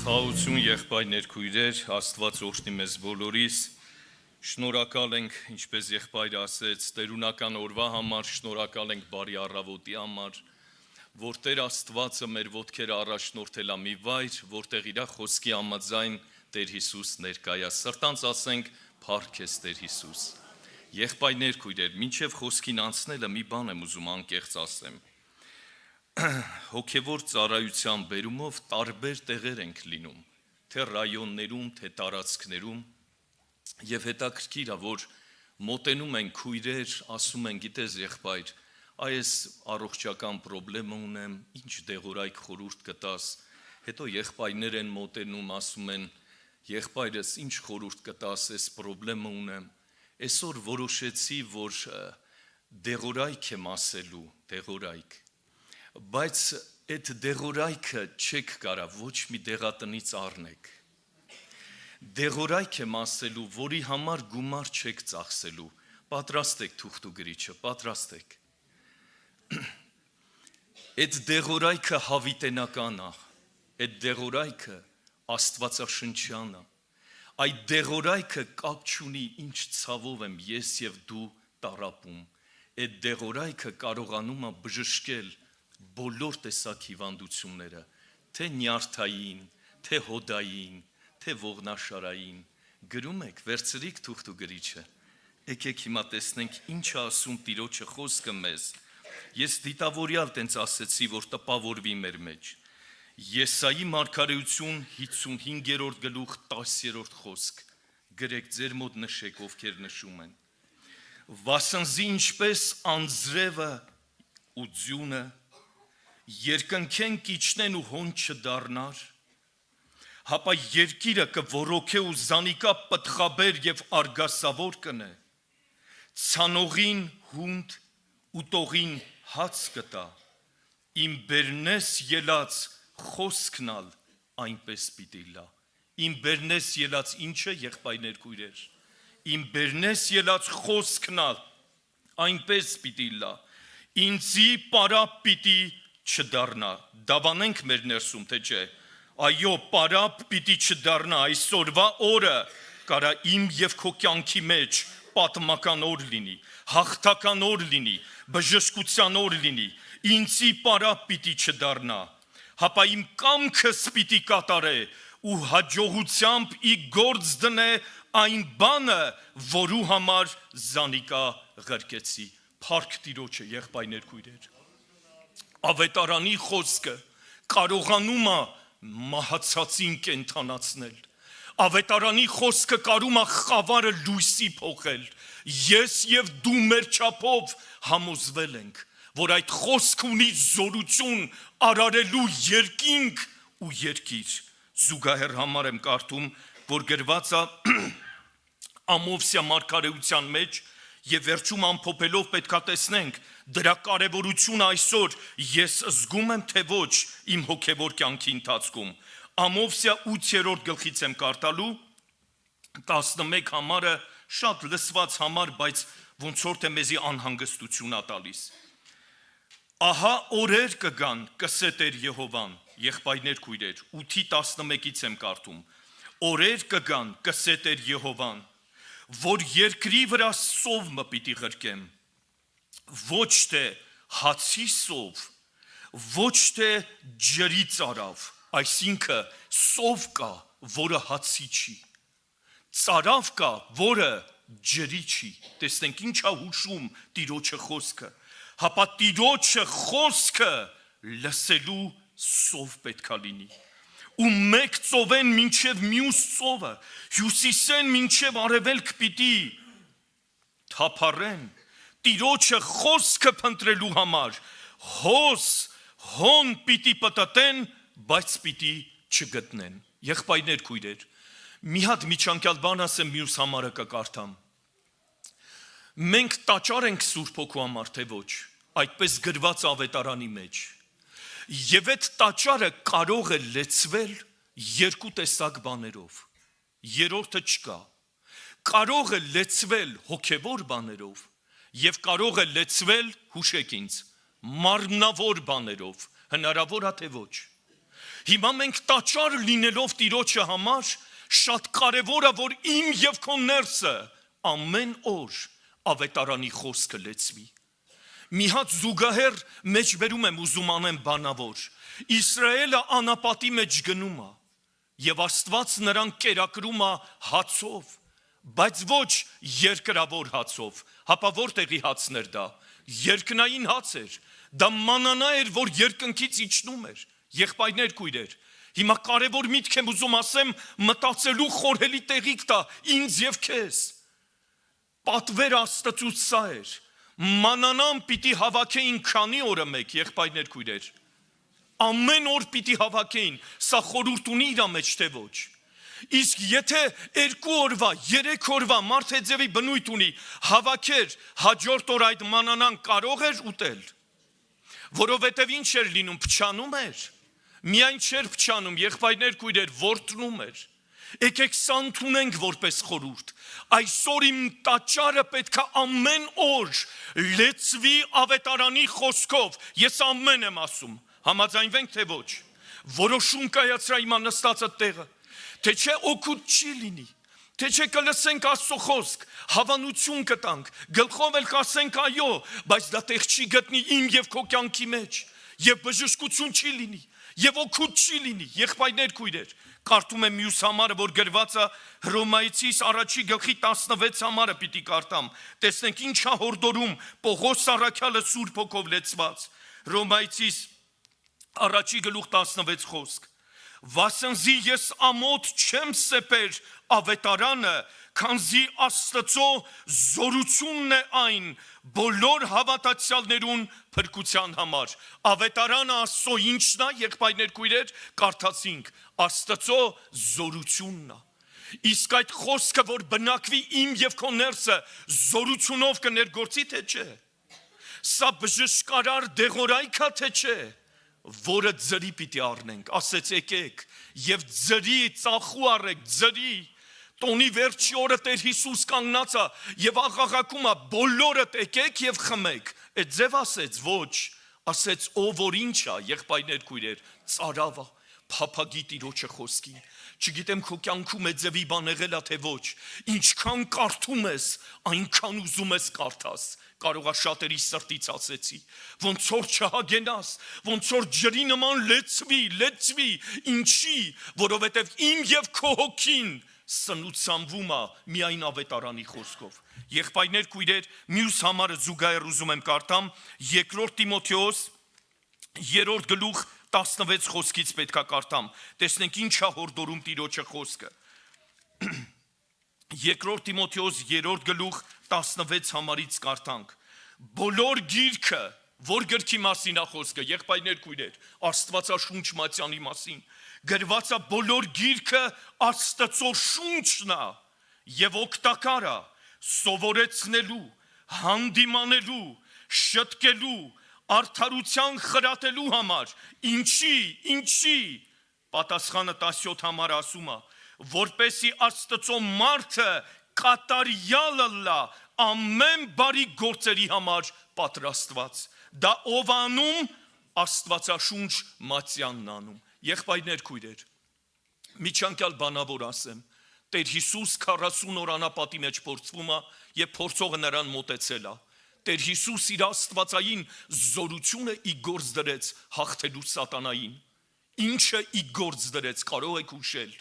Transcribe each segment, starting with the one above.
Խաղաղություն եղբայրներ քույրեր, Աստված օրհնի մեզ բոլորիս, շնորհակալ ենք, ինչպես եղբայրը ասեց, տերունական օրվա համար, շնորհակալ ենք բարի առավոտի համար, որ Տեր Աստվածը մեր ոտքերը առաջնորդել է մի վայր, որտեղ իր խոսքի համաձայն Տեր Հիսուս ներկայ է, սրտանց ասենք, փառք ես Տեր Հիսուս։ Եղբայրներ քույրեր, մինչև խոսքին անցնելը մի բան եմ ուզում անկեղծ ասեմ։ Հոգևոր ծառայության բերումով տարբեր տեղեր ենք լինում, թե ռայոններում, թե տարածքներում, եւ հետաքրքիր է, որ մոտենում են քույրեր, ասում են, գիտես եղբայր, այս առողջական խնդրեմ ունեմ, ինչ դեղորայք խորհուրդ կտաս, հետո եղբայրներ են մոտենում, ասում են, եղբայրս ինչ խորհուրդ կտաս, այս խնդրեմ ունեմ, այսօր որոշեցի, որ դեղորայք եմ ասելու, դեղորայք Բայց այդ դեղորայքը չեք կարա ոչ մի դեղատնից առնեք, դեղորայք եմ ասելու, որի համար գումար չեք ծախսելու, պատրաստ եք թուղթ ու գրիչը, պատրաստ եք, այդ դեղորայքը հավիտենական է, այդ դեղորայքը աստվածաշնչյան է, այդ դեղորայքը կապ չունի ինչ ցավով եմ ես և դու տառապում, այդ դեղորայքը կարողանում է բժշկել բոլոր տեսակ հիվանդությունները, թե նյարդային, թե հոդային, թե ողնաշարային, գրում եք, վերցրիք թուղթ ու գրիչը, եկեք հիմա տեսնենք ինչ է ասում Տիրոջը խոսքը մեզ, ես դիտավորյալ տենց ասեցի, որ տպավորվի մեր մեջ, Եսայի մարգարեություն 55-րդ գլուխ 10-րդ խոսք, գրեք ձեր մոտ նշեք, ովքեր նշում են, վասնզի ինչպես անձրևը ու ձյունը, երկնքեն կիչնեն ու հոն չդառնար, հապա երկիրը կոռոքե ու զանիկա պտղաբեր և արգասավոր կնե, ցանողին հունդ ու տողին հաց կտա, իմ բերնես ելած խոսքնալ այնպես պիտի լա, իմ բերնես ելած ինչը եղբայրներ քույրեր, իմ բերնես ելած խոսքնալ այնպես պիտի լա, ինձի պարապ պիտի չդառնա, դավանենք մեր ներսում, թե չէ, այո, պարապ պիտի չդառնա, այսօրվա օրը կարա իմ և քո կյանքի մեջ պատմական օր լինի, հաղթական օր լինի, բժշկության օր լինի, ինձի պարապ պիտի չդառնա, հապա իմ կամքս պիտի կատարե ու հաջողությամբ ի գործ դնե այն բանը, որու համար զանիկա ղրկեցի, փառք Տիրոջը եղբայրներ քույրեր, ավետարանի խոսքը կարողանում է մահացածին կենդանացնել, ավետարանի խոսքը կարում է խավարը լույսի փոխել, ես և դու մեր չափով համոզվել ենք, որ այդ խոսքը ունի զորություն արարելու երկինք ու երկիր, զուգահեռ համար եմ կարդում, որ գրված է Ամովսյա մարգարեության մեջ և վերջում ամփոփելով պետք է տեսնենք դրա կարևորությունը այսօր ես զգում եմ թե ոչ իմ հոգևոր կյանքի ընթացքում Ամովսյա 8-րդ գլխից եմ կարդալու 11 համարը շատ լսված համար, բայց ոնց որ թե մեզի անհանգստություն է տալիս Ահա օրեր կգան, կսե Տեր Եհովան, եղբայրներ քույրեր, 8-11-ից եմ կարդում, օրեր կգան, կսե Տեր Եհովան, որ երկրի վրա սովը պիտի ղրկեմ, ոչ թե հացի սով, ոչ թե ջրի ծարավ, այսինքը սով կա, որը հացի չի, ծարավ կա, որը ջրի չի, տեսնենք ինչ է հուշում Տիրոջը խոսքը, հապա Տիրոջը խոսքը լսելու սով պետքա լինի, ու մեկ ծովեն մինչև մյուս ծովը, հյուսիսեն մինչև արևելք պիտի թափառեն, Տիրոջը խոսքը փնտրելու համար, հոն պիտի պտտեն, բայց պիտի չգտնեն, եղբայրներ քույրեր, մի հատ միջանկյալ բան ասեմ մյուս համարը կկարդամ, մենք տաճար ենք Սուրբ Հոգու համար, թե ոչ, այդպես գրված ավետարանի մեջ, և այդ տաճարը կարող է լեցվել երկու տեսակ բաներով, երրորդը չկա, կարող է լեցվել հոգևոր բաներով և կարող է լեցվել, հուշեք ինձ, մարմնավոր բաներով, հնարավոր է թե ոչ, Հիմա մենք տաճար լինելով Տիրոջը համար շատ կարևոր է, որ իմ եւ քո ներսը ամեն օր ավետարանի խոսքը լեցվի։ Մի հատ զուգահեռ մեջբերում եմ ուզում անեմ բանավոր։ Իսրայելը անապատի մեջ գնում է եւ Աստված նրան կերակրում է հացով, բայց ոչ երկրավոր հացով, հապա որտեղի հացն էր դա։ Երկնային հաց էր, դա մանանա էր, որ երկնքից իջնում էր։ Եղբայրներ, քույրեր, հիմա կարևոր միտք եմ ուզում ասեմ, մտածելու խորհելի տեղիք տա ինձ եւ քեզ։ Պատվեր Աստծուց սա էր։ Մանանան պիտի հավաքեին քանի օրը մեկ, եղբայրներ, քույրեր։ Ամեն օր պիտի հավաքեին, սա խորհուրդ ունի իր մեջ թե ոչ։ Իսկ եթե 2 օրվա, 3 օրվա մարդեձևի բնույթ ունի, հավաքեր, հաջորդ օր այդ մանանան կարող էր ուտել, որովհետև ինչ էր լինում, փչանում էր, միայն չէր փչանում, եղբայրներ, քույրեր, որդնում էր։ Եկեք սա ընդունենք որպես խորհուրդ։ Այսօր իմ տաճարը պետք է ամեն օր լեցվի ավետարանի խոսքով, ես ամեն եմ ասում, համաձայնվենք թե ոչ, որոշում կայացրա իմ նստածը տեղը, թե չէ օգուտ չի լինի, թե չէ կլսենք Աստծո խոսք, հավանություն կտանք, գլխով էլ կասենք այո, բայց դա տեղ չի գտնի իմ եւ քո կյանքի մեջ, եւ բժշկություն չի լինի, եւ օգուտ չի լինի, եղբայրներ, քույրեր։ Կարդում եմ մյուս համարը, որ գրված է Հռոմայեցիս 1:16 համարը պիտի կարդամ, տեսնենք ինչ է հորդորում Պողոս առաքյալը Սուրբ Հոգով լեցված։ Հռոմայեցիս 1:16 խոսք. Վասնզի ես ամոթ չեմ սեպեր ավետարանը, քանզի Աստծո զորությունն է այն բոլոր հավատացյալներուն փրկության համար։ Ավետարանը Աստծո ինչն է, եղբայրներ, քույրեր, կարդացինք, Աստծո զորությունն է։ Իսկ այդ խոսքը, որ բնակվի իմ եւ քո ներսը, զորությունով կներգործի թե չէ։ Սա բժշկարար դեղորայք է թե չէ, որը ձրի պիտի առնենք, ասեց եկեք եւ ձրի ծախու առեք, ձրի տոնի վերջի օրը Տեր Հիսուս կանգնած է եւ աղաղակում է բոլորդ եկեք եւ խմեք։ Այդ ձև ասեց, ոչ, ասեց ով որ ինչ է, եղբայրներ, քույրեր, ծարավ է, փափագի Տիրոջը խոսքին։ Չգիտեմ քո կյանքում այդ ձևի բան եղել է թե ոչ, ինչքան կարդում ես, այնքան ուզում ես կարդաս։ Կարող է շատերի սրտից ասեցի, ոնց որ չհագենաս, ոնց որ ջրի նման լեցվի, ինչի, որովհետև իմ եւ քո հոգին սնուցանվում է միայն ավետարանի խոսքով։ Եղբայրներ, քույրեր, մյուս համարը զուգահեռ ուզում եմ կարդամ, 2 Տիմոթեոս 3:16 խոսքից պետք է կարդամ, տեսնենք ինչ է հորդորում Տիրոջը խոսքը։ 2 Տիմոթեոս 3:16 համարից կարդանք. Բոլոր գիրքը, որ գրքի մասին է խոսքը, եղբայրներ, քույրեր, Աստվածաշունչ մատյանի մասին, գրված է բոլոր գիրքը Աստծո շունչն է եւ օգտակար է սովորեցնելու, հանդիմանելու, շտկելու, արդարության խրատելու համար, ինչի պատասխանը 17 համար ասում է, որպեսի Աստծո մարդը կատարյալը լա ամեն բարի գործերի համար պատրաստված։ Դա ով անում, Աստվածաշունչ մատյանն անում։ Եղբայրներ, քույրեր, միջանկյալ բանավոր ասեմ, Տեր Հիսուս 40 օր անապատի մեջ փորձվում է եւ փորձողը նրան մոտեցել է։ Տեր Հիսուս իր աստվածային զորությունը ի գործ դրեց հաղթելու սատանային։ Ինչը ի գործ դրեց, կարող եք հուշել։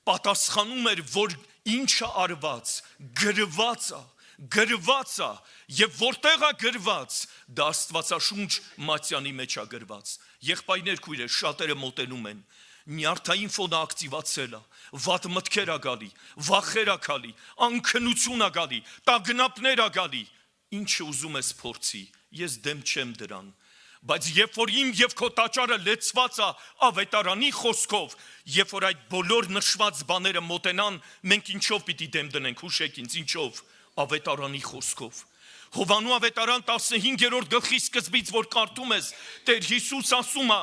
Պատասխանում էր, որ ինչը արված, գրված է, եւ որտեղ է գրված, դա Աստվածաշունչ մատյանի մեջ է գրված։ Եղբայրներ, քույրեր, շատերը մոտենում են, նյարդային ֆոնը ակտիվացել է, վատ մտքեր է գալի, վախեր է գալի, անքնություն է գալի, տագնապներ է գալի։ Ինչը ուզում ես փորձի, ես դեմ չեմ դրան, բայց երբ որ իմ եւ քո տաճարը լեցված է ավետարանի խոսքով, երբ որ այդ բոլոր նշված բաները մոտենան, մենք ինչով պիտի դեմ դնենք, հուշեք ինձ, ինչով, ավետարանի խոսքով։ Հովանու ավետարան 15-րդ գլխի սկզբից, որ կարդում ես, Տեր Հիսուս ասում է,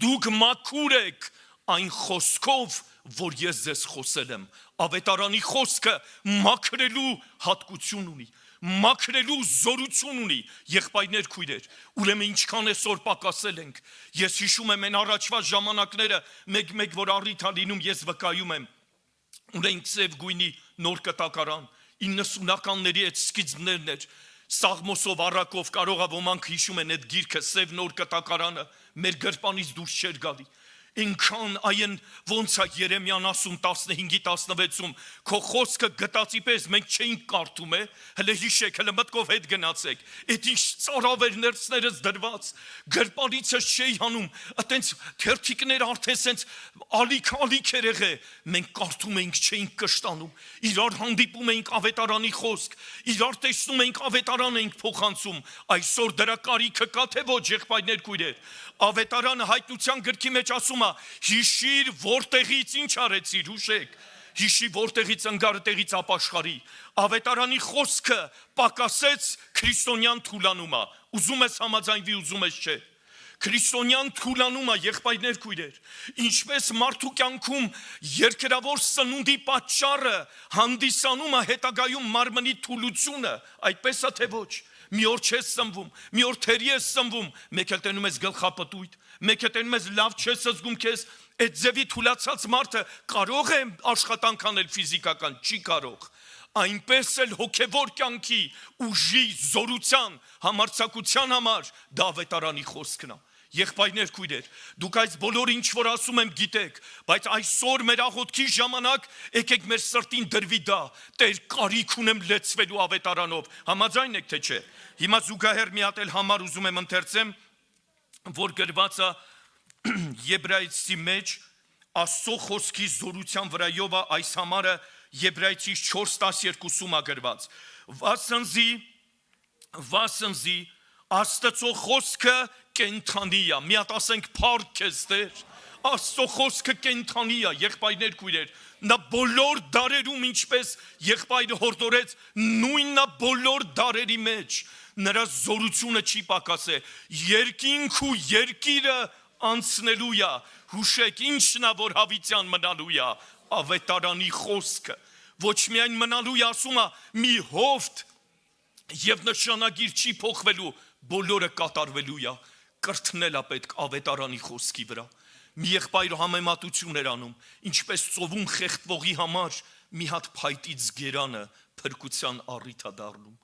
դուք մաքուր եք այն խոսքով, որ ես ձեզ խոսել եմ։ Ավետարանի խոսքը մաքրելու հատկություն ունի։ մաքրելու զորություն ունի, եղբայրներ, քույրեր, ուրեմն ինչքան այսօր պակասել ենք, ես հիշում եմ այն առաջվա ժամանակները, մեկ որ առիթ ա լինում, ես վկայում եմ, ունենք սև գույնի նոր կտակարան, 90-ականների այդ սկիզբներն էր, Սաղմոսով, առակով, կարող է ոմանք հիշում են այդ գիրքը, սև նոր կտակարանը, մեր գրպանից դուրս չէր գալի, Ինքան այն ոնց է Երեմյան ասում 15-16-ում քո խոսքը գտածի պես մենք չէինք կարդում հələ հիշեք հələ մտքով հետ գնացեք այդ ինչ ծարավեր ներսներս դրված գրպանիցս չէի հանում այտենց թերթիկներ արդեն սենց ալիք երեղե մենք կարդում էինք չէինք կշտանում իրար հանդիպում էինք ավետարանի խոսք իրար տեսնում էինք ավետարան էինք փոխանցում այսօր դրա կարիքը կա թե ոչ եղբայրներ քույրեր ավետարանը հայտնության գրքի մեջ ասում Հիշիր որտեղից ինչ արեցիր հուշեք Հիշի որտեղից ընկարտեղից ապաշխարի Ավետարանի խոսքը պակասեց քրիստոնյան թուլանումա Ուզում ես համաձայնվի ուզում ես չէ Քրիստոնյան թուլանումա եղբայրներ քույրեր Ինչպես մարդու կյանքում երկրավոր սնունդի պատճառը հանդիսանում է հետագայում մարմնի թուլությունը այդպես է թե ոչ Մի օր չես սնվում, մի օր թերի ես սնվում, մեկ էլ տենում ես գլխապտույտ, մեկ էլ տենում ես լավ չես զգում քեզ, այդ ձևի թուլացած մարդը կարող է աշխատանք անել ֆիզիկական, չի կարող։ Այնպես էլ հոգևոր կյանքի ուժի, զորության, համարձակության համար դա ավետարանի խոսքն է։ Եղբայրներ քույրեր, դուք այս բոլորը ինչ որ ասում եմ գիտեք, բայց այսօր մեր աղոթքի ժամանակ եկեք մեր սրտին դրվի դա, Տեր կարիք ունեմ լեցվելու ավետարանով, համաձայն եք թե չէ։ Հիմա զուգահեռ մի հատ էլ համար ուզում եմ ընթերցեմ, որ գրված է Եբրայեցի մեջ Աստծո խոսքի զորության վրայով է այս համարը Եբրայեցի 4:12-ում է գրված։ Վասնզի Աստծո խոսքը կենթանի է, մի հատ ասենք փառք քեզ Տեր, Աստծո խոսքը կենթանի է, եղբայրներ քույրեր, նա բոլոր դարերում ինչպես եղբայրը հորդորեց, նույնն է բոլոր դարերի մեջ, նրա զորությունը չի պակասել, երկինք ու երկիրը անցնելու է, հուշեք ինչն է որ հավիտյան մնալու է, ավետարանի խոսքը, ոչ միայն մնալու է, ասում է մի հովտ եւ նշանագիր չի փոխվելու, բոլորը կատարվելու է, կրթնել է պետք ավետարանի խոսքի վրա։ Մի եղբայր համեմատություն էր անում, ինչպես ծովում խեղդվողի համար մի հատ փայտից գերանը փրկության առիթ է դառնում։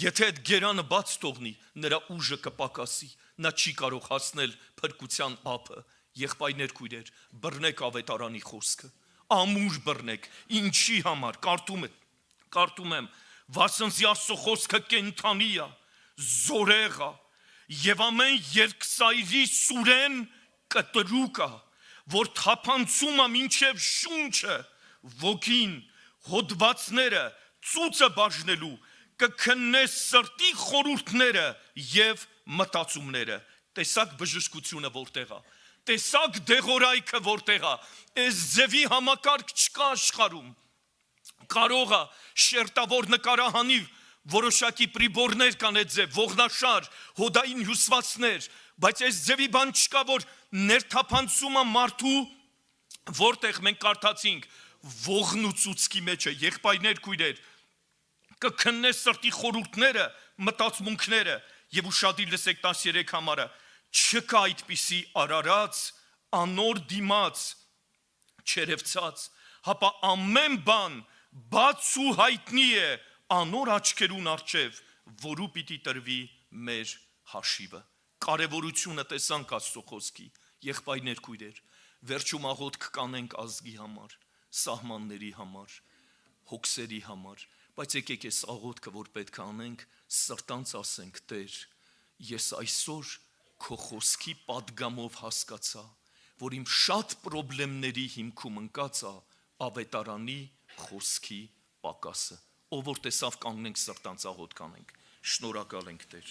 Եթե այդ գերանը բաց թողնի, նրա ուժը կպակասի, նա չի կարող հասնել փրկության ափը։ Եղբայրներ քույրեր, բռնեք ավետարանի խոսքը, ամուր բռնեք, ինչի համար, կարդում եմ, վասնզի Աստծո խոսքը կենթանի է, զորեղ է, եւ ամեն երկսայրի սուրեն կտրուկ է, որ թափանցում է մինչև շունչը, ոգին, հոդվածները, ծուծը բաժնելու, կքննե սրտի խորհուրդները եւ մտածումները։ Տեսակ բժշկությունը որտեղ է, տեսակ դեղորայքը որտեղ է, այս ձևի համակարգ չկա աշխարհում։ Կարող է շերտավոր նկարահանի որոշակի պրիբորներ կան այդ ձև, ողնաշար, հոդային հյուսվածքներ, բայց այս ձևի բան չկա, որ ներթափանցում է մարդու, որտեղ մենք կարդացինք, ողն ու ծուցկի մեջ է, եղբայրներ քույրեր, կքննե սրտի խորհուրդները, մտածմունքները, եւ ուշադիր լսեք 13 համարը, չկա այդպիսի արարած, անոր դիմաց, չերևցած, հապա ամեն բան բաց ու հայտնի է անոր աչքերուն առջև, որու պիտի տրվի մեր հաշիվը։ Կարևորությունը տեսանք Աստծո խոսքի, եղբայրներ քույրեր, վերջում աղոթք կանենք ազգի համար, սահմանների համար, հոգսերի համար, բայց եկեք այս աղոթքը, որ պետք է անենք, սրտանց ասենք, Տեր, ես այսօր քո խոսքի պատգամով հասկացա, որ իմ շատ պրոբլեմների հիմքում ընկած է ավետարանի խոսքի պակասը։ Ով որ տեսավ կանգնենք սրտանց աղոթք անենք, շնորհակալ ենք Տեր։